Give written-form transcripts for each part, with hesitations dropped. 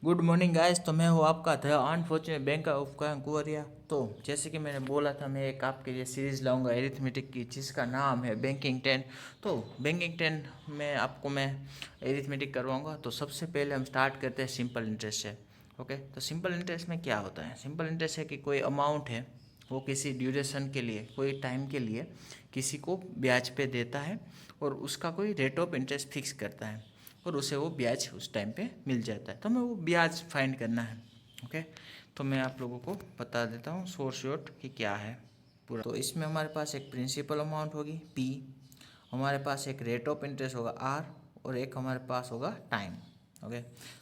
Good morning guys. तो मैं हूँ आपका the unfortunate bank of Kuwariya. तो जैसे कि मैंने बोला था, मैं एक आपके लिए सीरीज़ लाऊंगा एरिथमेटिक की, जिसका नाम है बैंकिंग 10। तो बैंकिंग 10 में आपको मैं एरिथमेटिक करवाऊंगा। तो सबसे पहले हम स्टार्ट करते हैं सिंपल इंटरेस्ट से। ओके, तो सिंपल इंटरेस्ट में क्या होता है? सिंपल इंटरेस्ट है कि कोई अमाउंट है, वो किसी ड्यूरेशन के लिए, कोई टाइम के लिए किसी को ब्याज पे देता है और उसका कोई रेट ऑफ इंटरेस्ट फिक्स करता है और उसे वो ब्याज उस टाइम पे मिल जाता है। तो हमें वो ब्याज फाइंड करना है। ओके, तो मैं आप लोगों को बता देता हूँ शॉर्ट कि क्या है पूरा। तो इसमें हमारे पास एक प्रिंसिपल अमाउंट होगी पी, हमारे पास एक रेट ऑफ इंटरेस्ट होगा आर, और एक हमारे पास होगा टाइम। ओके,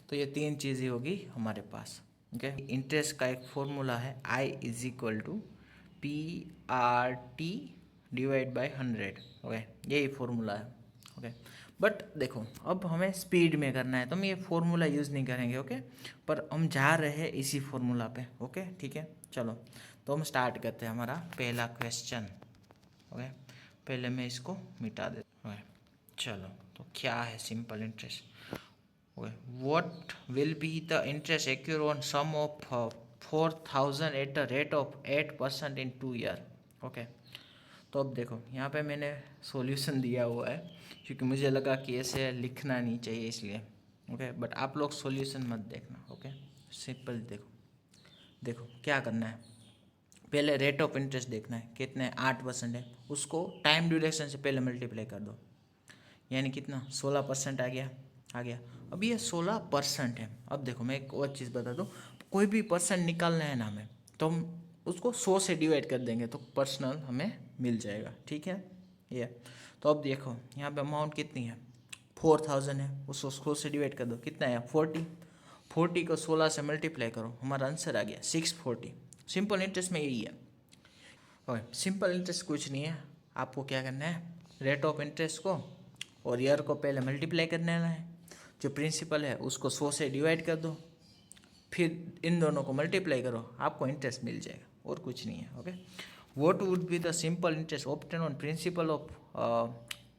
तो ये तीन चीज़ें होगी हमारे पास। ओके, इंटरेस्ट का एक फॉर्मूला है I is equal to P R T divide by 100। Okay, यही फॉर्मूला है। ओके, बट देखो, अब हमें स्पीड में करना है तो हम ये फॉर्मूला यूज़ नहीं करेंगे। ओके, पर हम जा रहे हैं इसी फॉर्मूला पे। ओके, ठीक है, चलो तो हम स्टार्ट करते हैं हमारा पहला क्वेश्चन। ओके, पहले मैं इसको मिटा देता हूँ। चलो, तो क्या है simple interest? Okay, what will be the interest accrue on sum of 4000 at the rate of 8% in 2 year. Okay, तो अब देखो, यहाँ पे मैंने सॉल्यूशन दिया हुआ है क्योंकि मुझे लगा कि ऐसे लिखना नहीं चाहिए इसलिए। ओके, बट आप लोग सॉल्यूशन मत देखना। ओके, सिंपल देखो। देखो क्या करना है, पहले रेट ऑफ इंटरेस्ट देखना है, कितने 8% है, उसको टाइम ड्यूरेशन से पहले मल्टीप्लाई कर दो, यानी कितना 16% आ गया। आ गया। अब ये 16% है। अब देखो, मैं एक और चीज़ बता दूँ, कोई भी परसेंट निकालना है ना हमें, तो हम उसको 100 से डिवाइड कर देंगे तो पर्सनल हमें मिल जाएगा। ठीक है ये। तो अब देखो, यहाँ पे अमाउंट कितनी है, 4000 है, उसको 100 से डिवाइड कर दो, कितना है 40। 40 को 16 से मल्टीप्लाई करो, हमारा आंसर आ गया 640। सिंपल इंटरेस्ट में यही है। ओके, सिंपल इंटरेस्ट कुछ नहीं है, आपको क्या करना है, रेट ऑफ इंटरेस्ट को और ईयर को पहले मल्टीप्लाई करने है, जो प्रिंसिपल है उसको 100 से डिवाइड कर दो, फिर इन दोनों को मल्टीप्लाई करो, आपको इंटरेस्ट मिल जाएगा और कुछ नहीं है। Okay, what would be the simple interest obtain on principle of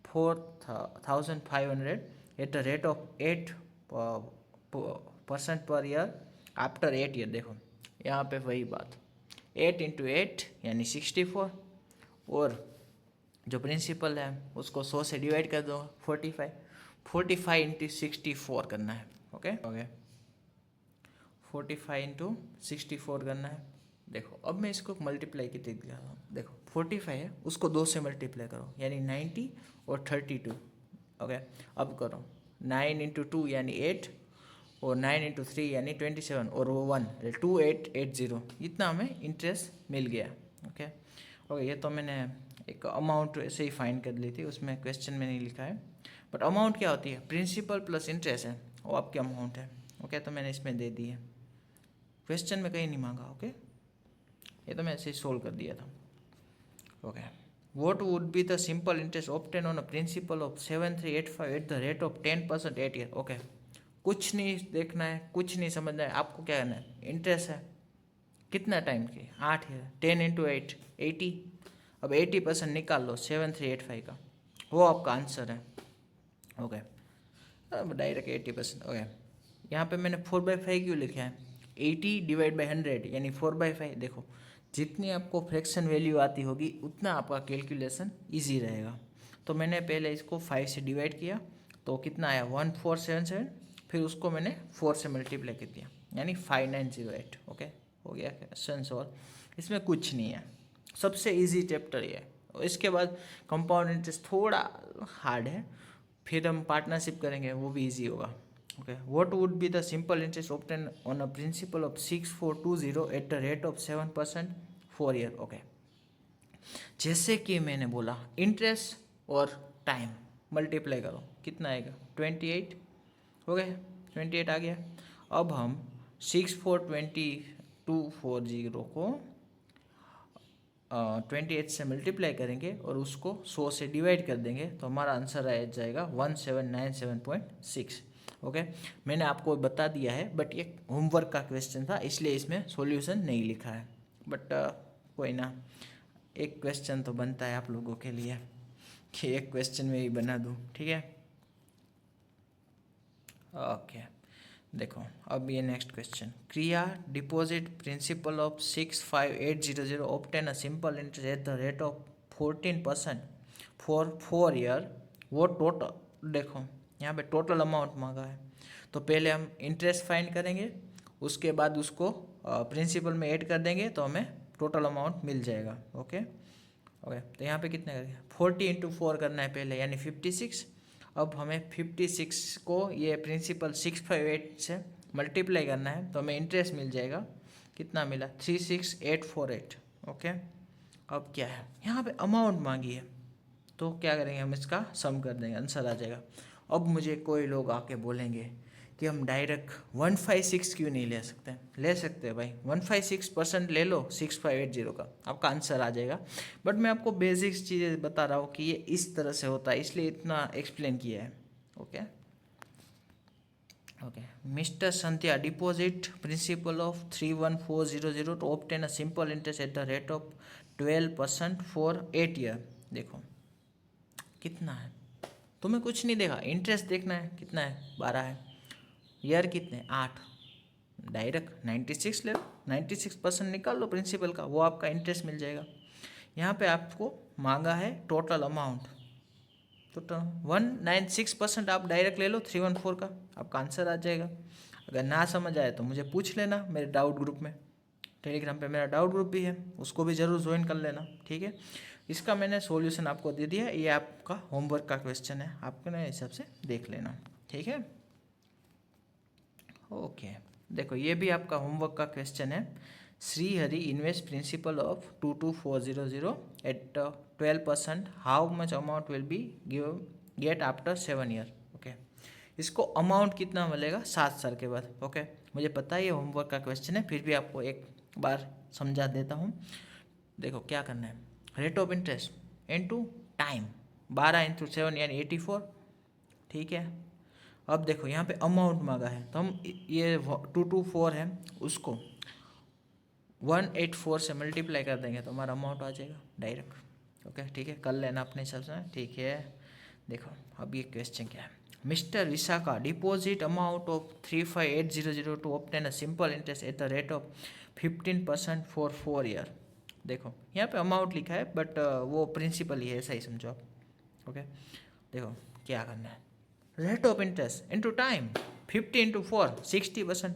4500 eight the rate of 8% per year after 8 year. देखो यहाँ पे वही बात, 8 इंटू 8 यानी 64, और जो प्रिंसिपल है उसको 100 से डिवाइड कर दो, 45 इंटू 64 करना है। ओके ओके, 45 इंटू 64 करना है। देखो अब मैं इसको मल्टीप्लाई की दिखा रहा हूँ। देखो 45 है, उसको 2 से मल्टीप्लाई करो यानी 90 और 32। ओके, अब करो 9 इंटू 2 यानी 8, और 9 इंटू 3 यानी 27, और वो 1 2880, इतना हमें इंटरेस्ट मिल गया। ओके ओके, ये तो मैंने एक अमाउंट ऐसे ही फाइंड कर ली थी, उसमें क्वेश्चन में नहीं लिखा है। बट अमाउंट क्या होती है, प्रिंसिपल प्लस इंटरेस्ट है, वो आपकी अमाउंट है। ओके, तो मैंने इसमें दे दी है, क्वेश्चन में कहीं नहीं मांगा। ओके, ये तो मैं ऐसे ही सोल्व कर दिया था। Okay, what would be the simple interest obtain on a principle of 7385 eight the rate of 10% 8 year. Okay, कुछ नहीं देखना है, कुछ नहीं समझना है, आपको क्या करना है, इंटरेस्ट है कितना टाइम की, 8 ईयर, 10 इंटू 8 80। अब 80% निकाल लो 7385 का, वो आपका आंसर है। ओके, अब डायरेक्ट 80%। ओके, यहाँ पे मैंने 4/5 क्यों लिखा है, 80 डिवाइड बाई 100 यानी 4/5। देखो, जितनी आपको फ्रैक्शन वैल्यू आती होगी उतना आपका कैलकुलेशन इजी रहेगा। तो मैंने पहले इसको 5 से डिवाइड किया तो कितना आया 1477, फिर उसको मैंने 4 से मल्टीप्लाई कर दिया यानी 5908। ओके, हो गया क्वेश्चन सॉल्व। इसमें कुछ नहीं है, सबसे इजी चैप्टर ये है। और इसके बाद कंपाउंड इंटरेस्ट थोड़ा हार्ड है, फिर हम पार्टनरशिप करेंगे, वो भी इजी होगा। Okay, what would be the simple interest obtain on a principle of 6420 eight the rate of 7% 4 year. Okay, जैसे कि मैंने बोला, इंटरेस्ट और टाइम मल्टीप्लाई करो, कितना आएगा 28। हो गया, 28 आ गया। अब हम 642240 को 28 से मल्टीप्लाई करेंगे और उसको 100 से डिवाइड कर देंगे तो हमारा आंसर आ जाएगा 1797.6। ओके, मैंने आपको बता दिया है, बट ये होमवर्क का क्वेश्चन था इसलिए इसमें सॉल्यूशन नहीं लिखा है। बट कोई ना, एक क्वेश्चन तो बनता है आप लोगों के लिए कि एक क्वेश्चन में ही बना दूँ। ठीक है, ओके, देखो अब ये नेक्स्ट क्वेश्चन, क्रिया deposit principal of 65800 obtain a simple interest at the rate of 14% for 4 year. वो टोटल, देखो यहाँ पे टोटल अमाउंट मांगा है, तो पहले हम इंटरेस्ट फाइंड करेंगे, उसके बाद उसको प्रिंसिपल में ऐड कर देंगे तो हमें टोटल अमाउंट मिल जाएगा। ओके ओके, तो यहाँ पे कितने करेंगे, 40 × 4 करना है पहले, यानी 56। अब हमें 56 को ये प्रिंसिपल 658 से मल्टीप्लाई करना है, तो हमें इंटरेस्ट मिल जाएगा, कितना मिला, 36848। ओके, अब क्या है, यहाँ पे अमाउंट मांगी है, तो क्या करेंगे, हम इसका सम कर देंगे, आंसर आ जाएगा। अब मुझे कोई लोग आके बोलेंगे कि हम डायरेक्ट 156 क्यों नहीं ले सकते, ले सकते हैं भाई, 156% ले लो 6580 का, आपका आंसर आ जाएगा। बट मैं आपको बेसिक्स चीज़ें बता रहा हूँ कि ये इस तरह से होता है, इसलिए इतना एक्सप्लेन किया है। Okay okay, mister Sandhya deposit principal of 31400 to obtain a simple interest at the rate of 12% for 8 year. देखो कितना है, तुम्हें कुछ नहीं देखा, इंटरेस्ट देखना है, कितना है, 12 है, ईयर कितने, 8, डायरेक्ट 96 ले लो, 96% निकाल लो प्रिंसिपल का, वो आपका इंटरेस्ट मिल जाएगा। यहाँ पे आपको मांगा है टोटल अमाउंट, टोटल 196% आप डायरेक्ट ले लो 314 का, आपका आंसर आ जाएगा। अगर ना समझ आए तो मुझे पूछ लेना मेरे डाउट ग्रुप में, टेलीग्राम पे मेरा डाउट ग्रुप भी है, उसको भी ज़रूर ज्वाइन कर लेना, ठीक है। इसका मैंने सॉल्यूशन आपको दे दिया, ये आपका होमवर्क का क्वेश्चन है, आपको ना हिसाब से देख लेना, ठीक है। ओके, देखो ये भी आपका होमवर्क का क्वेश्चन है, Shri Hari invest principal of 22400 at 12%, how much amount will be get after 7 year. Okay, इसको अमाउंट कितना मिलेगा 7 साल के बाद। ओके, मुझे पता है ये होमवर्क का क्वेश्चन है, फिर भी आपको एक बार समझा देता हूँ। देखो क्या करना है, rate of interest into time, 12 × 7 यानी 84, ठीक है। अब देखो यहाँ पे अमाउंट मांगा है, तो हम ये 224 है, उसको 184 से मल्टीप्लाई कर देंगे तो हमारा अमाउंट आ जाएगा डायरेक्ट। ओके ठीक है, कर लेना अपने हिसाब से, ठीक है। देखो अब ये क्वेश्चन क्या है, mister Vishakha deposit amount of 35800 to obtain a simple interest at the rate of 15% for 4 year. देखो यहाँ पे अमाउंट लिखा है, बट वो प्रिंसिपल ही है, ऐसा ही समझो आप। ओके, देखो क्या करना है, rate of interest into time, 50 × 4 60%।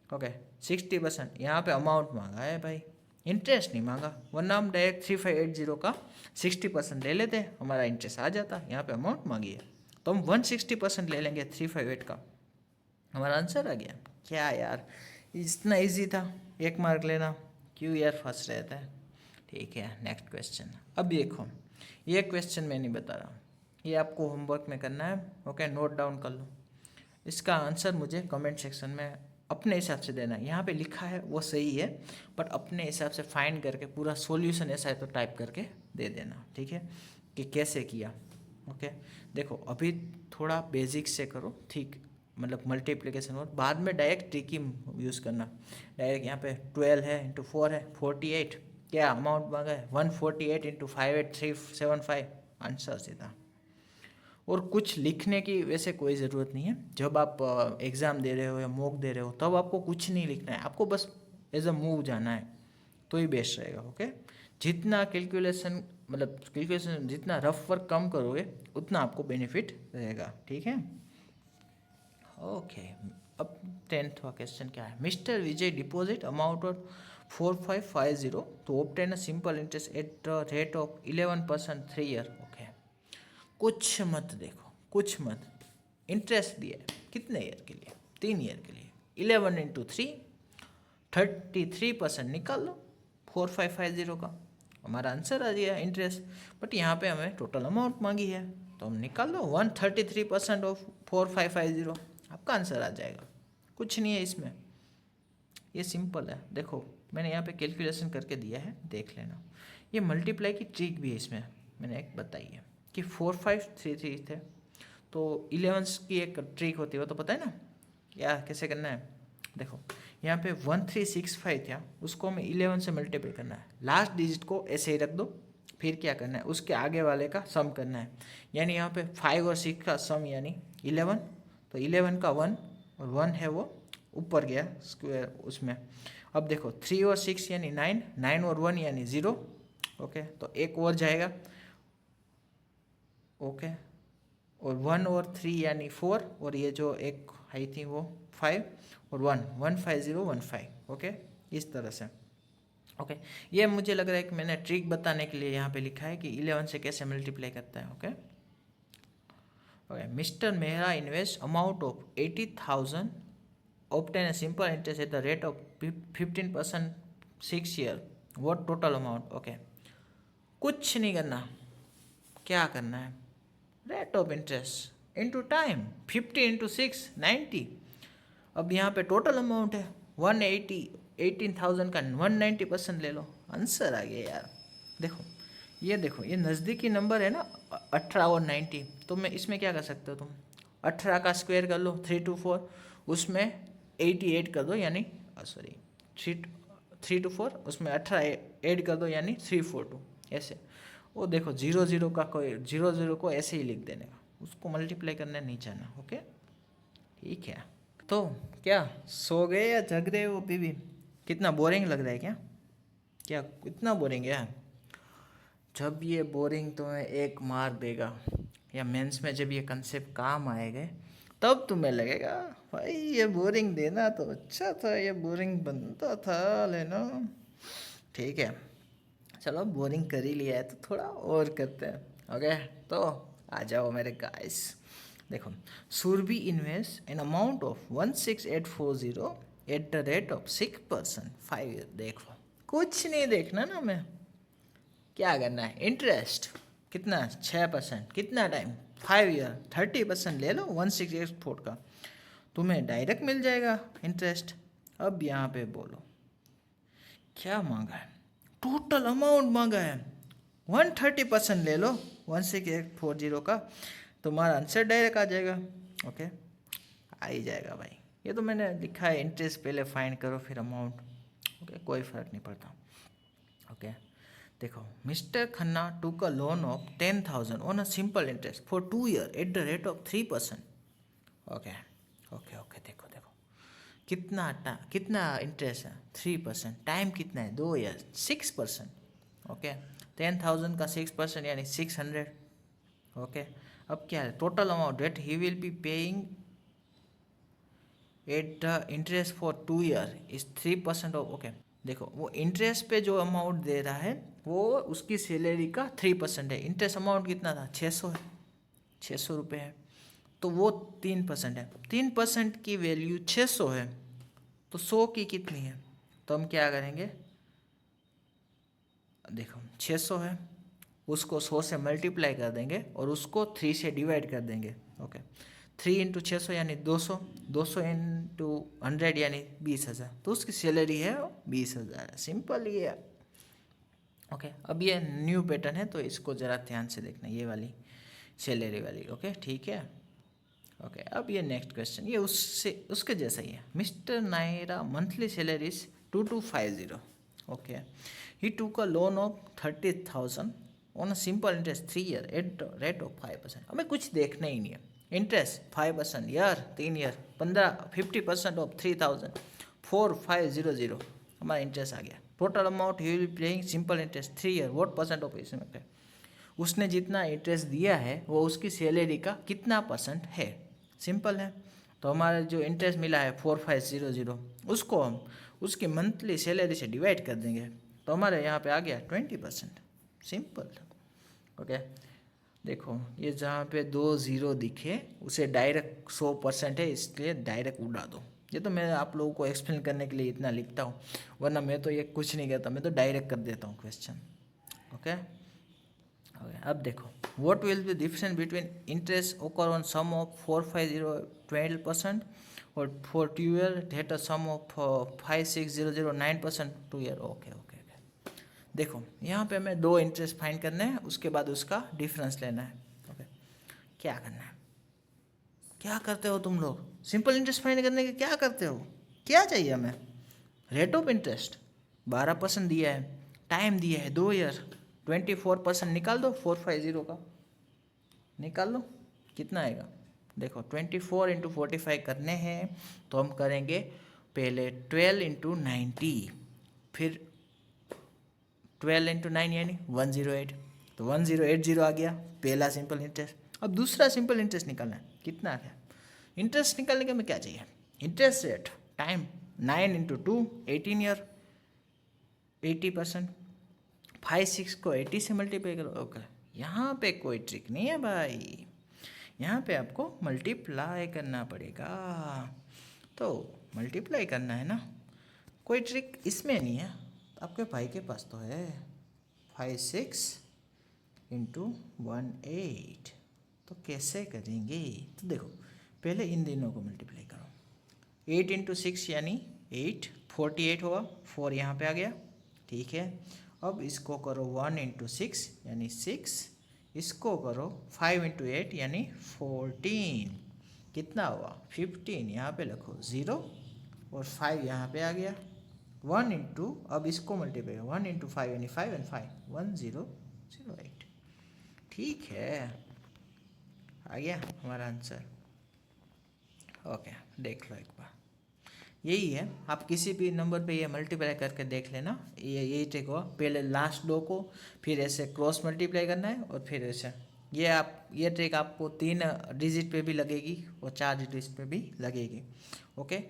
Okay 60%, यहाँ पे अमाउंट मांगा है भाई, इंटरेस्ट नहीं मांगा, वरना हम डायरेक्ट 3580 का 60% ले लेते, हमारा इंटरेस्ट आ जाता। यहाँ पे अमाउंट मांगी है तो हम 160% ले लेंगे 358 का, हमारा आंसर आ गया। क्या यार, इतना इजी था, 1 मार्क लेना, क्यों यार फंस रहता है। ठीक है, नेक्स्ट क्वेश्चन। अब देखो ये क्वेश्चन मैं नहीं बता रहा हूँ, ये आपको होमवर्क में करना है। ओके, नोट डाउन कर लो, इसका आंसर मुझे कमेंट सेक्शन में अपने हिसाब से देना है। यहाँ पे लिखा है वो सही है, बट अपने हिसाब से फाइंड करके पूरा सॉल्यूशन ऐसा है तो टाइप करके दे देना, ठीक है, कि कैसे किया। ओके, देखो अभी थोड़ा बेसिक से करो, ठीक, मतलब मल्टीप्लिकेशन, और बाद में डायरेक्ट ट्रिक ही यूज़ करना। डायरेक्ट यहाँ पे 12 है इंटू 4 है 48, क्या अमाउंट मांगा है 148 × 58375, आंसर सीधा। और कुछ लिखने की वैसे कोई ज़रूरत नहीं है, जब आप एग्ज़ाम दे रहे हो या मॉक दे रहे हो तब आपको कुछ नहीं लिखना है, आपको बस एज अ मूव जाना है तो ही बेस्ट रहेगा। ओके, जितना कैलकुलेशन, मतलब कैलकुलेशन जितना रफ वर्क कम करोगे उतना आपको बेनिफिट रहेगा, ठीक है। ओके, अब 10th का क्वेश्चन क्या है, mister Vijay deposit amount of 4550 to obtain a simple interest at the rate of 11% 3 year. Okay, कुछ मत देखो, कुछ मत, इंटरेस्ट दिया है कितने ईयर के लिए, 3 ईयर के लिए, 11 × 3 33% निकाल लो 4550 का, हमारा आंसर आ गया इंटरेस्ट। बट यहाँ पे हमें टोटल अमाउंट मांगी है तो हम निकाल लो 133% ऑफ 4550, आपका आंसर आ जाएगा। कुछ नहीं है इसमें, ये सिंपल है। देखो मैंने यहाँ पे कैलकुलेशन करके दिया है, देख लेना। ये मल्टीप्लाई की ट्रिक भी है इसमें, मैंने एक बताई है कि 4533 थे तो 11 की एक ट्रिक होती है, वो तो पता है ना, क्या कैसे करना है। देखो यहाँ पे 1365 था, उसको हमें 11 से मल्टीप्लाई करना है, लास्ट डिजिट को ऐसे ही रख दो, फिर क्या करना है, उसके आगे वाले का सम करना है। यानी यहाँ पे 5 और 6 का सम यानी 11, तो 11 का 1 और 1 है वो ऊपर गया स्क्वायर उसमें। अब देखो 3 और 6 यानी 9, 9 और 1 यानी 0। ओके, तो एक और जाएगा। ओके, और 1 और 3 यानी 4, और ये जो एक आई थी वो 5 और 1, 15015। ओके, इस तरह से। ओके, ये मुझे लग रहा है कि मैंने ट्रिक बताने के लिए यहाँ पे लिखा है कि 11 से कैसे मल्टीप्लाई करता है। Okay okay, mister Mehra invest amount of 80,000, obtain a simple interest at the rate of 15% 6 year, what total amount? Okay, कुछ नहीं करना, क्या करना है, rate of interest into time, 50 into 6 90। अब यहाँ पे टोटल अमाउंट है 180, 18,000 का 190% ले लो, आंसर आ गया यार। देखो ये नज़दीकी नंबर है ना 18 और 90, तो मैं इसमें क्या कर सकते हो तुम, 18 का स्क्वायर कर लो 324, उसमें 88 कर दो यानी सॉरी 324, उसमें 18 ऐड कर दो यानी 342, ऐसे। वो देखो 00 का कोई 00 को ऐसे ही लिख देने का, उसको मल्टीप्लाई करने नहीं जाना। ओके, ठीक है। तो क्या सो गए या जग रहे हो अभी भी? कितना बोरिंग लग रहा है क्या? क्या इतना बोरिंग है? जब ये बोरिंग तुम्हें एक मार देगा या मेंस में जब ये कंसेप्ट काम आएगा, तब तुम्हें लगेगा भाई ये बोरिंग देना तो अच्छा था, ये बोरिंग बनता था लेना। ठीक है, चलो बोरिंग कर ही लिया है तो थोड़ा और करते हैं। ओके, तो आ जाओ मेरे गाइस। देखो, Surbhi invest an amount of 16840 at the rate of 6% 5 year. देखो कुछ नहीं देखना ना, मैं क्या करना है, इंटरेस्ट कितना 6%, कितना टाइम 5 ईयर, 30% ले लो 168 का, तुम्हें डायरेक्ट मिल जाएगा इंटरेस्ट। अब यहाँ पे बोलो क्या मांगा है, टोटल अमाउंट मांगा है 130% ले लो 16840 का, तुम्हारा आंसर डायरेक्ट आ जाएगा। ओके, आ ही जाएगा भाई, ये तो मैंने लिखा है इंटरेस्ट पहले फाइंड करो फिर अमाउंट। ओके, कोई फ़र्क नहीं पड़ता। ओके, देखो, mister Khanna took a loan of 10,000 on a simple interest for 2 year at the rate of 3%। Okay okay okay, देखो कितना इंटरेस्ट है 3%, टाइम कितना है 2 ईयर, 6%। ओके, 10,000 का 6% यानी 600। ओके, अब क्या है, total amount that he will be paying at the interest for 2 year is 3% of. Okay, देखो वो इंटरेस्ट पे जो अमाउंट दे रहा है वो उसकी सैलरी का 3% है। इंटरेस्ट अमाउंट कितना था 600 है, 600 रुपये है, तो वो 3% है। 3% की वैल्यू 600 है, तो 100 की कितनी है, तो हम क्या करेंगे, देखो 600 है, उसको 100 से मल्टीप्लाई कर देंगे और उसको 3 से डिवाइड कर देंगे। ओके, 3 इंटू 600 यानी 200, 200 इंटू 100 यानी 20,000, तो उसकी सैलरी है 20,000 है। सिंपल ही है। ओके, अब ये न्यू पैटर्न है तो इसको ज़रा ध्यान से देखना, ये वाली सैलरी वाली। ओके, ठीक है। ओके, अब ये नेक्स्ट क्वेश्चन, ये उसके जैसा ही है। मिस्टर नायरा monthly salary is 2250। Okay, he took a loan of 30,000 on a simple interest 3 year at rate of 5%। हमें कुछ देखना ही नहीं है, इंटरेस्ट 5% ईयर 3 ईयर 50% ऑफ 3,000 4500 हमारा इंटरेस्ट आ गया। Total amount he will playing simple interest 3 year what percent of इसमें पे, उसने जितना इंटरेस्ट दिया है वो उसकी सैलरी का कितना परसेंट है। सिंपल है, तो हमारा जो इंटरेस्ट मिला है 4500, उसको हम उसकी मंथली सैलरी से डिवाइड कर देंगे, तो हमारे यहाँ पे आ गया 20%। सिंपल। ओके, देखो ये जहाँ पे 2 0 दिखे उसे डायरेक्ट 100% है, इसलिए डायरेक्ट उड़ा दो। ये तो मैं आप लोगों को एक्सप्लेन करने के लिए इतना लिखता हूँ, वरना मैं तो ये कुछ नहीं कहता, मैं तो डायरेक्ट कर देता हूँ क्वेश्चन। ओके, अब देखो, what will be difference between interest occur on sum of 450 12% और for 2 year that a sum of 5600 9% 2 year. Okay okay okay, देखो यहाँ पे हमें 2 इंटरेस्ट फाइंड करने हैं, उसके बाद उसका डिफरेंस लेना है। ओके, क्या करना है, क्या करते हो तुम लोग, सिंपल इंटरेस्ट फाइंड करने के क्या करते हो, क्या चाहिए हमें, रेट ऑफ इंटरेस्ट 12% दिया है, टाइम दिया है 2 ईयर, 24% निकाल दो 450 का, निकाल लो कितना आएगा देखो 24 × 45 करने हैं तो हम करेंगे पहले 12 × 90, फिर 12 × 9 यानी 108, तो 1080 आ गया पहला सिंपल इंटरेस्ट। अब दूसरा सिंपल इंटरेस्ट निकालना है, कितना है इंटरेस्ट निकालने के हमें क्या चाहिए, इंटरेस्ट रेट टाइम 9 × 2 18 ईयर 80%, 5 6 को 80 से मल्टीप्लाई करो। ओके, यहाँ पे कोई ट्रिक नहीं है भाई, यहाँ पे आपको मल्टीप्लाई करना पड़ेगा, तो मल्टीप्लाई करना है ना, कोई ट्रिक इसमें नहीं है। आपके भाई के पास तो है 5 6 × 18, तो कैसे करेंगे, तो देखो पहले इन दोनों को मल्टीप्लाई करो, 8 × 6 यानी 8 48 होगा, 4 यहाँ पे आ गया, ठीक है। अब इसको करो 1 × 6 यानी 6, इसको करो 5 × 8 यानी 14, कितना हुआ 15, यहाँ पे लिखो 0 और 5 यहाँ पे आ गया, 1 × अब इसको मल्टीप्लाई 1 × 5 यानी 5 और 5 1008, ठीक है, आ गया हमारा आंसर। ओके, देख लो एक बार, यही है, आप किसी भी नंबर पे ये मल्टीप्लाई करके देख लेना, ये यही ट्रिक हो, पहले लास्ट दो को फिर ऐसे क्रॉस मल्टीप्लाई करना है और फिर ऐसे, ये ट्रिक आपको 3 डिजिट पे भी लगेगी और 4 डिजिट पे भी लगेगी। ओके,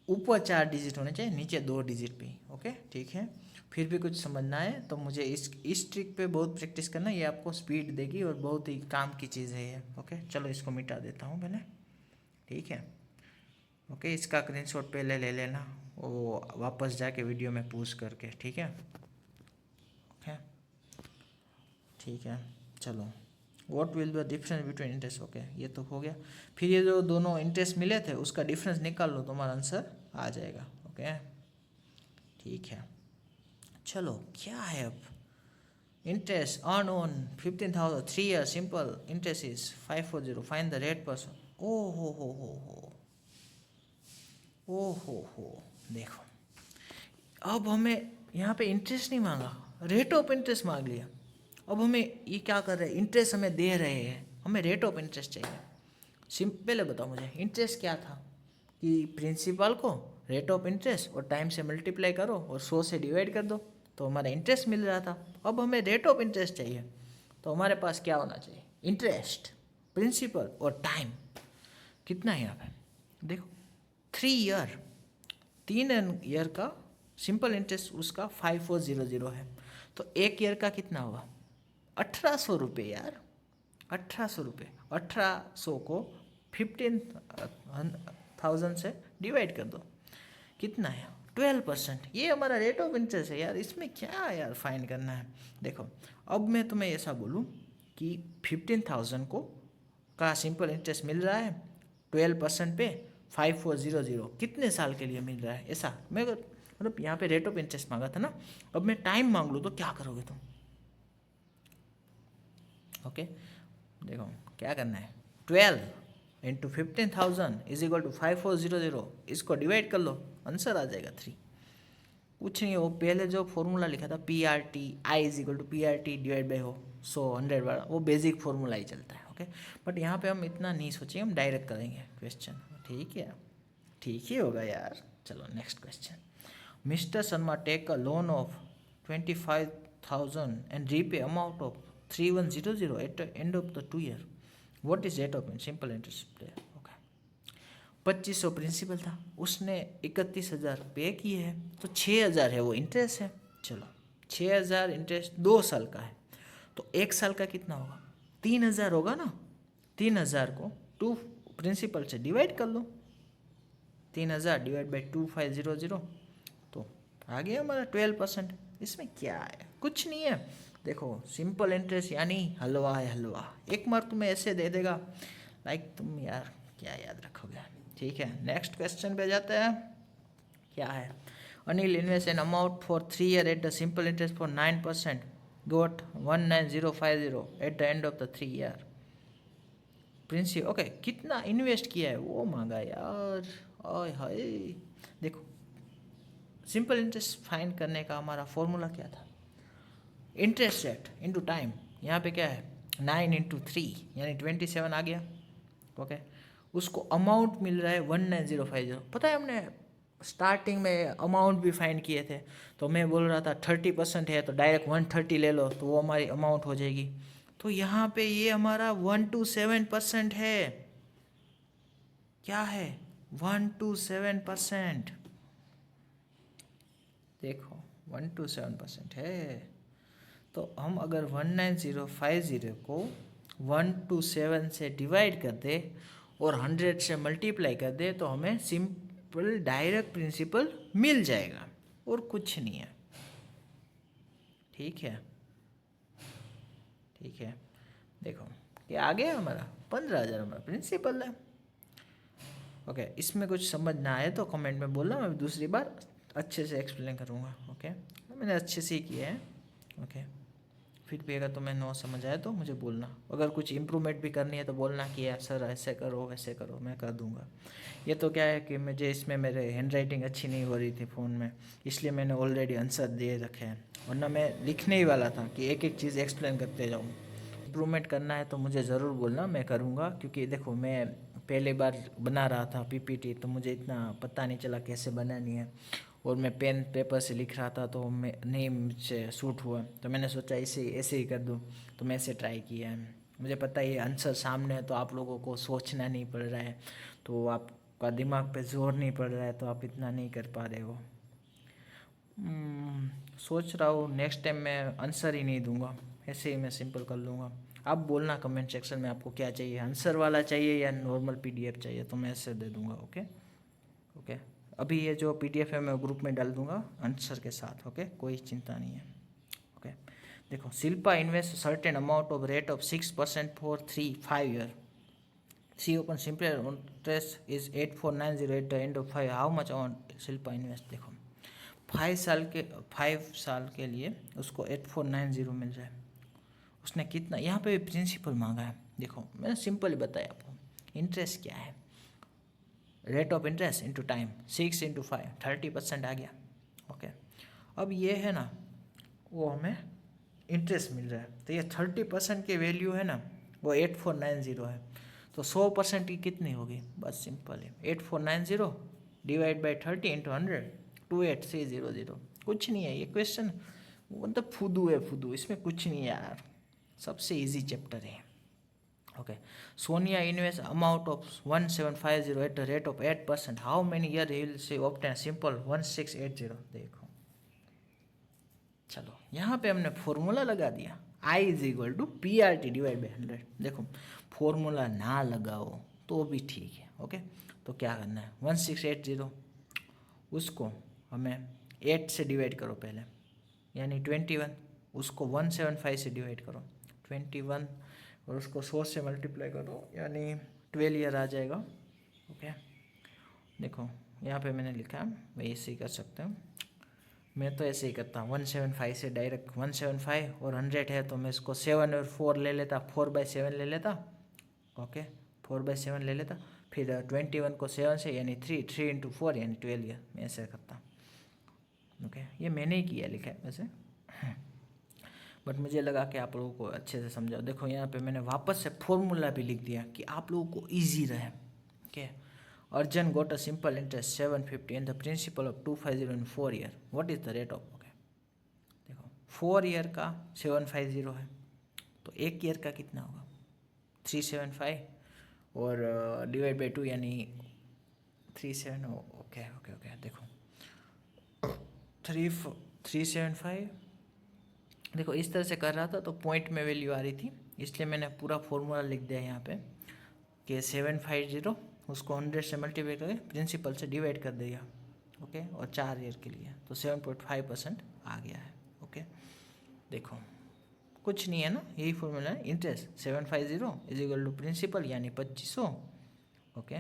ऊपर 4 डिजिट होने चाहिए, नीचे 2 डिजिट पे, ओके ठीक है। फिर भी कुछ समझना है तो मुझे इस ट्रिक पे बहुत प्रैक्टिस करना, ये आपको स्पीड देगी और बहुत ही काम की चीज़ है ये। ओके चलो इसको मिटा देता हूँ मैंने, ठीक है। ओके, इसका स्क्रीनशॉट पहले ले लेना, वो वापस जाके वीडियो में पूछ करके, ठीक है। ओके ठीक है, चलो what will the difference between interest, okay ये तो हो गया। फिर ये जो दोनों इंटरेस्ट मिले थे उसका डिफरेंस निकाल लो, तुम्हारा आंसर आ जाएगा। ओके ठीक है, चलो क्या है अब, interest earn on 15,000 3 year simple interest is 540, find the rate percent. ओ हो, देखो अब हमें यहाँ पे इंटरेस्ट नहीं मांगा, रेट ऑफ इंटरेस्ट मांग लिया। अब हमें ये क्या कर रहे हैं, इंटरेस्ट हमें दे रहे हैं, हमें रेट ऑफ इंटरेस्ट चाहिए। पहले बताओ मुझे इंटरेस्ट क्या था, कि प्रिंसिपल को रेट ऑफ इंटरेस्ट और टाइम से मल्टीप्लाई करो और 100 से डिवाइड कर दो, तो हमारा इंटरेस्ट मिल रहा था। अब हमें रेट ऑफ इंटरेस्ट चाहिए, तो हमारे पास क्या होना चाहिए, इंटरेस्ट, प्रिंसिपल और टाइम। कितना है यहाँ पे देखो, 3 ईयर का सिंपल इंटरेस्ट उसका 5400 है, तो 1 ईयर का कितना होगा 1800 रुपये यार, 1800 रुपये। 1800 को 15,000 से डिवाइड कर दो, कितना है 12%। ये हमारा रेट ऑफ इंटरेस्ट है यार, इसमें क्या यार फाइन करना है। देखो अब मैं तुम्हें ऐसा बोलूँ कि 15,000 को का सिंपल इंटरेस्ट मिल रहा है 12% पे 5400, कितने साल के लिए मिल रहा है, ऐसा मैं मतलब यहाँ पे रेट ऑफ इंटरेस्ट मांगा था ना, अब मैं टाइम मांग लूँ तो क्या करोगे तुम। ओके देखो क्या करना है, 12 × 15,000 = 5400, इसको डिवाइड कर लो, आंसर आ जाएगा 3। कुछ नहीं, वो पहले जो फॉर्मूला लिखा था PRT I = PRT divide by 100 वाला, वो बेसिक फॉर्मूला ही चलता है। ओके बट यहाँ पे हम इतना नहीं सोचेंगे, हम डायरेक्ट करेंगे क्वेश्चन, ठीक है, ठीक ही होगा यार। चलो next question, mister Sharma take a loan of 25,000 and repay amount of 3100 at the end of the 2 year, what is rate of simple interest पे। ओके 2500 प्रिंसिपल था, उसने 31,000 पे किए हैं, तो 6,000 है वो इंटरेस्ट है। चलो 6,000 इंटरेस्ट 2 साल का है, तो 1 साल का कितना होगा 3,000 होगा ना, 3,000 को 2 प्रिंसिपल से डिवाइड कर लो, 3,000 डिवाइड बाई 2500, तो आ गया हमारा 12%। इसमें क्या है, कुछ नहीं है। देखो सिंपल इंटरेस्ट यानी हलवा है हलवा, एक मार तुम्हें ऐसे दे देगा लाइक तुम यार क्या याद रखोगे। ठीक है नेक्स्ट क्वेश्चन पे जाते हैं, क्या है, Anil invest an amount for 3 year at the simple interest for 9%, got 19,050 at the end of the 3 year principal. Okay कितना इन्वेस्ट किया है वो मांगा यार, ओए हाय। देखो सिंपल इंटरेस्ट फाइंड करने का हमारा फॉर्मूला क्या था, इंटरेस्ट रेट इनटू टाइम, यहाँ पे क्या है 9 × 3 यानी 27 आ गया। ओके उसको अमाउंट मिल रहा है 19050। पता है हमने स्टार्टिंग में अमाउंट भी फाइंड किए थे, तो मैं बोल रहा था 30% है तो डायरेक्ट 130 ले लो तो वो हमारी अमाउंट हो जाएगी। तो यहाँ पे ये हमारा 127% है। क्या है? 127%। देखो 127% है। तो हम अगर 19050 को 127 से डिवाइड कर दे और 100 से मल्टीप्लाई कर दे तो हमें सिंपल डायरेक्ट प्रिंसिपल मिल जाएगा और कुछ नहीं है। ठीक है, ठीक है। देखो ये आ गया हमारा 15,000 हमारा प्रिंसिपल है। ओके, इसमें कुछ समझ ना आए तो कमेंट में बोलना, मैं दूसरी बार अच्छे से एक्सप्लेन करूँगा। ओके, मैंने अच्छे से ही किया है। ओके, फिर भी अगर तुम्हें नो समझ आए तो मुझे बोलना। अगर कुछ इम्प्रूवमेंट भी करनी है तो बोलना कि यार सर ऐसे करो वैसे करो, मैं कर दूंगा। ये तो क्या है कि मुझे इसमें मेरे हैंड राइटिंग अच्छी नहीं हो रही थी फ़ोन में, इसलिए मैंने ऑलरेडी आंसर दे रखे हैं, वरना मैं लिखने ही वाला था कि एक एक चीज़ एक्सप्लेन करते जाऊँ। इम्प्रूवमेंट करना है तो मुझे ज़रूर बोलना, मैं करूँगा। क्योंकि देखो मैं पहली बार बना रहा था पीपीटी, तो मुझे इतना पता नहीं चला कैसे बनानी है, और मैं पेन पेपर से लिख रहा था तो मैं नहीं मुझसे सूट हुआ, तो मैंने सोचा इसे ऐसे ही कर दूँ। तो मैं ऐसे ट्राई किया है। मुझे पता है ये आंसर सामने है तो आप लोगों को सोचना नहीं पड़ रहा है, तो आपका दिमाग पे जोर नहीं पड़ रहा है, तो आप इतना नहीं कर पा रहे हो। सोच रहा हूँ नेक्स्ट टाइम मैं आंसर ही नहीं दूंगा, ऐसे ही मैं सिंपल कर लूँगा। आप बोलना कमेंट सेक्शन में आपको क्या चाहिए, आंसर वाला चाहिए या नॉर्मल पीडीएफ चाहिए, तो मैं ऐसे दे दूँगा। ओके ओके, अभी ये जो पीडीएफ है मैं ग्रुप में डाल दूँगा आंसर के साथ। ओके, कोई चिंता नहीं है। ओके, देखो Shilpa invest certain amount of rate of 6% for 3-5 year. She open simple interest is 8490 at the end of 5। How much amount Shilpa invest? देखो 5 साल के लिए उसको 8490 मिल जाए, उसने कितना यहाँ पे प्रिंसिपल मांगा है। देखो मैंने सिंपल ही बताया आपको, इंटरेस्ट क्या है, rate of interest into time, 6 into 5, 30% आ गया। ओके, अब ये है ना, वो हमें इंटरेस्ट मिल रहा है, तो ये 30% की वैल्यू है ना, वो 8490 है। तो 100% की कितनी होगी? बस सिंपल है, 8490 डिवाइड बाई 30 इंटू 100, 28300। कुछ नहीं है ये क्वेश्चन, मतलब फुदू है फुदू, इसमें कुछ नहीं है यार, सबसे इजी चैप्टर है। Okay, Sonia invest amount of 1750 at the rate of 8%। How many year he will say obtain? Simple 1680। देखो चलो यहाँ पे हमने फॉर्मूला लगा दिया, I is equal to P R T divide by 100। देखो फॉर्मूला ना लगाओ तो भी ठीक है। ओके, तो क्या करना है, 1680 उसको हमें 8 से डिवाइड करो पहले, यानी 21। उसको 175 से डिवाइड करो, 21, और उसको 100 से मल्टीप्लाई करो, यानी 12 ईयर आ जाएगा। ओके, देखो यहाँ पे मैंने लिखा है, मैं ऐसे ही कर सकता हूँ। मैं तो ऐसे ही करता हूँ, 175 से डायरेक्ट 175, और 100 है तो मैं इसको 7 और 4 ले लेता, 4/7 ले लेता। ओके, 4/7 ले लेता, फिर 21 को 7 से, यानी 3 इंटू 4 यानी 12 ईयर, मैं ऐसे करता। ओके, ये मैंने ही किया लिखा है वैसे, बट मुझे लगा कि आप लोगों को अच्छे से समझाओ। देखो यहाँ पे मैंने वापस से फॉर्मूला भी लिख दिया कि आप लोगों को इजी रहे। Okay, Arjan got a simple interest 750 and the principal of 250 in 4 year, what is the rate of? Okay, देखो 4 ईयर का 750 है, तो 1 ईयर का कितना होगा? 375, और डिवाइड बाई 2 यानी 37। ओके ओके ओके, देखो 375। देखो इस तरह से कर रहा था तो पॉइंट में वैल्यू आ रही थी, इसलिए मैंने पूरा फॉर्मूला लिख दिया यहाँ पे कि 750 उसको 100 से मल्टीप्लाई करके प्रिंसिपल से डिवाइड कर दिया। ओके, और 4 ईयर के लिए तो 7.5% आ गया है। ओके, देखो कुछ नहीं है ना, यही फॉर्मूला है, interest 750 is equal to principal यानी 2500। ओके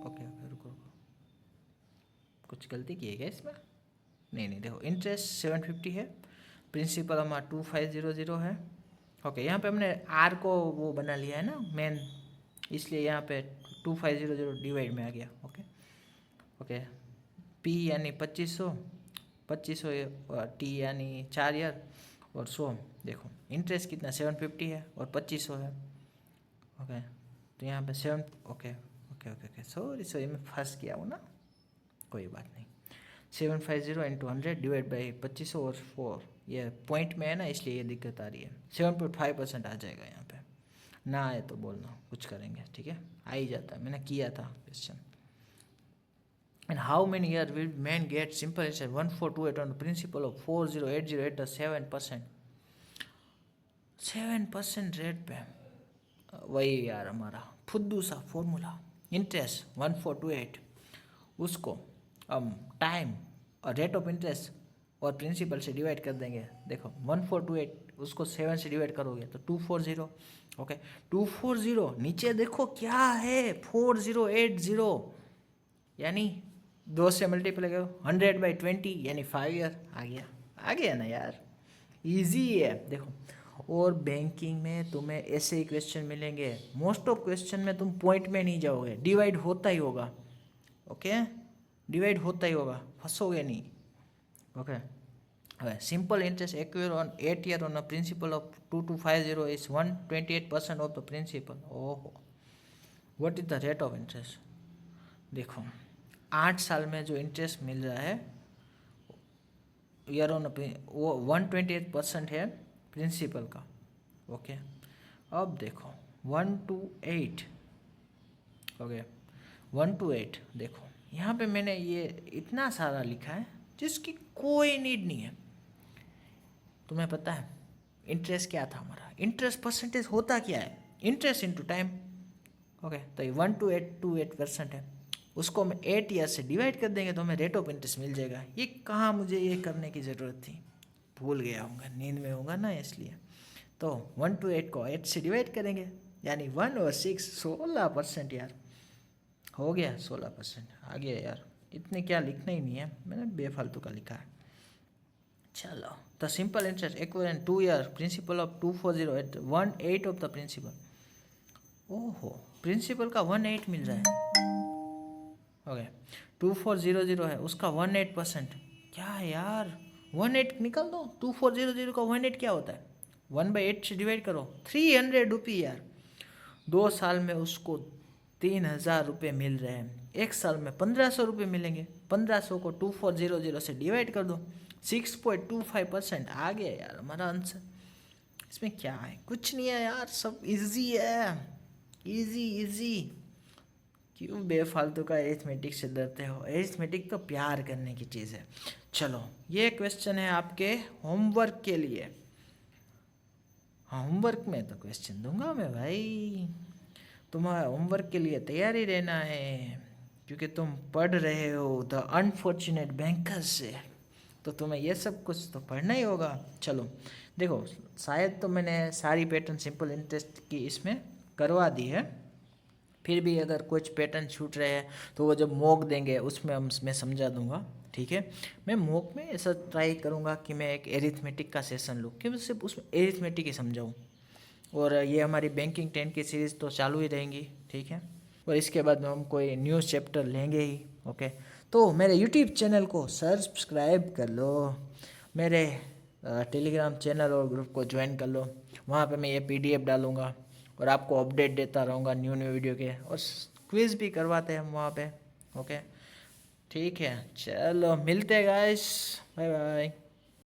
ओके ओके, रुको, कुछ गलती की है क्या इसमें? नहीं, देखो इंटरेस्ट 750 है, प्रिंसिपल हमारा 2500 है। ओके, यहाँ पे हमने आर को वो बना लिया है ना मेन, इसलिए यहाँ पे 2500 डिवाइड में आ गया। ओके ओके, पी यानी 2500, टी यानी 4 ईयर, और 100 देखो इंटरेस्ट कितना 750 है और 2500 है। ओके, तो यहाँ पे 7, okay okay okay okay, sorry मैं फंस गया हूँ ना, कोई बात नहीं। 750 इंटू 100 डिवाइड बाई 2500 और 4, ये पॉइंट में है ना, इसलिए ये दिक्कत आ रही है। 7.5% आ जाएगा यहाँ पे, ना आए तो बोलना, कुछ करेंगे, ठीक है। आ ही जाता है, मैंने किया था question. And how many year will man get simple answer 1428 on the principal of 40808 7%। 7% rate पे वही यार हमारा फुद्दू सा फॉर्मूला, इंटरेस्ट 1428, उसको हम टाइम और रेट ऑफ इंटरेस्ट और प्रिंसिपल से डिवाइड कर देंगे। देखो 1428 उसको 7 से डिवाइड करोगे तो 240। ओके 240 नीचे देखो क्या है 4080, यानी 2 से मल्टीप्लाई करो 100/20 यानी 5 ईयर। आ गया ना यार, इजी है। देखो और बैंकिंग में तुम्हें ऐसे ही क्वेश्चन मिलेंगे, मोस्ट ऑफ क्वेश्चन में तुम पॉइंट में नहीं जाओगे, डिवाइड होता ही होगा। ओके डिवाइड होता ही होगा, फंसोगे नहीं। ओके હવે simple interest accrue on 8 year on a principal of 2250 is 128% of the principal. ઓહો what is the rate of interest? देखो 8 साल में जो इंटरेस्ट मिल रहा है ईयर ऑन वो 128% है प्रिंसिपल का। ओके अब देखो 1 to 8, ओके 1 to 8, देखो यहाँ पे मैंने ये इतना सारा लिखा है जिसकी कोई नीड नहीं है। तुम्हें पता है इंटरेस्ट क्या था हमारा? इंटरेस्ट परसेंटेज होता क्या है? Interest into time. ओके तो ये 128% है, उसको हम 8 ईयर से डिवाइड कर देंगे तो हमें रेट ऑफ इंटरेस्ट मिल जाएगा। ये कहाँ मुझे ये करने की ज़रूरत थी, भूल गया होगा, नींद में होगा ना इसलिए। तो 1 to 8 को 8 से डिवाइड करेंगे यानी 1 और 6 16% यार, हो गया 16%, आ गया यार। इतने क्या लिखना ही नहीं है, मैंने बेफालतू का लिखा है। चलो the simple interest equivalent 2 year principal of 240 at 1/8 of the principal. ओहो प्रिंसिपल का 1/8 मिल रहा है। ओके 2400 है उसका 1/8%, क्या है यार 1/8 निकाल दो। 2400 का 1/8 क्या होता है? 1/8 से डिवाइड करो, 300 रुपये यार। 2 साल में उसको 3000 रुपये मिल रहे हैं, 1 साल में 1500 रुपये मिलेंगे। 1500 को 2400 से डिवाइड कर दो, 6.25% आ गया यार हमारा आंसर। इसमें क्या है, कुछ नहीं है यार, सब इजी है, इजी इजी। क्यों बेफालतू का एरिथमेटिक से डरते हो? एरिथमेटिक तो प्यार करने की चीज़ है। चलो ये क्वेश्चन है आपके होमवर्क के लिए। हाँ होमवर्क में तो क्वेश्चन दूंगा मैं भाई, तुम्हारा होमवर्क के लिए तैयारी रहना है, क्योंकि तुम पढ़ रहे हो द अनफॉर्चुनेट बैंकर्स से, तो तुम्हें ये सब कुछ तो पढ़ना ही होगा। चलो देखो शायद तो मैंने सारी पैटर्न सिंपल इंटरेस्ट की इसमें करवा दी है, फिर भी अगर कुछ पैटर्न छूट रहे हैं तो वो जब मॉक देंगे उसमें मैं समझा दूंगा, ठीक है। मैं मॉक में ऐसा ट्राई करूँगा कि मैं एक एरिथमेटिक का सेशन लूँ, कि मैं सिर्फ उसमें एरिथमेटिक ही समझाऊँ। और ये हमारी बैंकिंग 10 की सीरीज़ तो चालू ही रहेंगी, ठीक है। और इसके बाद में हम कोई न्यूज़ चैप्टर लेंगे ही। ओके तो मेरे यूट्यूब चैनल को सब्सक्राइब कर लो, मेरे टेलीग्राम चैनल और ग्रुप को ज्वाइन कर लो, वहाँ पे मैं ये PDF डालूँगा और आपको अपडेट देता रहूँगा न्यू वीडियो के, और क्विज़ भी करवाते हैं हम वहाँ पे। ओके ठीक है चलो मिलते हैं गाइस, बाय बाय।